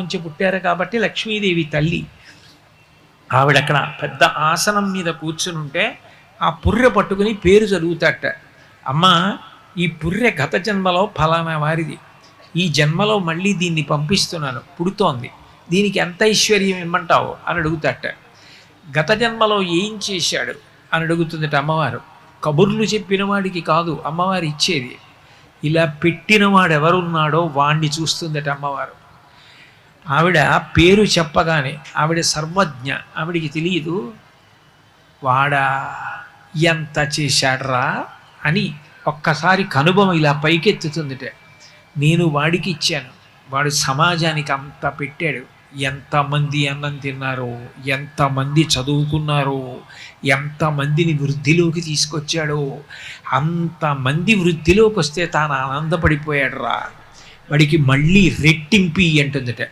నుంచి పుట్టారు కాబట్టి లక్ష్మీదేవి తల్లి. ఆవిడక్కడ పెద్ద ఆసనం మీద కూర్చుని ఉంటే ఆ పుర్రె పట్టుకుని పేరు చదువుతాట. అమ్మ, ఈ పుర్రె గత జన్మలో ఫలానా వారిది, ఈ జన్మలో మళ్ళీ దీన్ని పంపిస్తున్నాను, పుడుతోంది, దీనికి ఎంత ఐశ్వర్యం ఇమ్మంటావు అని అడుగుతాట. గత జన్మలో ఏం చేశాడు అని అడుగుతుందట అమ్మవారు. కబుర్లు చెప్పిన వాడికి కాదు అమ్మవారు ఇచ్చేది, ఇలా పెట్టినవాడు ఎవరున్నాడో వాణ్ణి చూస్తుందట అమ్మవారు. ఆవిడ పేరు చెప్పగానే ఆవిడ సర్వజ్ఞ, ఆవిడికి తెలియదు వాడా ఎంత చేశాడ్రా అని ఒక్కసారి కనుబొమ ఇలా పైకెత్తుతుందిట. నేను వాడికి ఇచ్చాను, వాడు సమాజానికి అంత పెట్టాడు, ఎంతమంది అన్నం తిన్నారో, ఎంతమంది చదువుకున్నారో, ఎంతమందిని వృద్ధిలోకి తీసుకొచ్చాడో, అంతమంది వృద్ధిలోకి వస్తే తాను ఆనందపడిపోయాడు రా, వాడికి మళ్ళీ రెట్టింపి అంటుందట.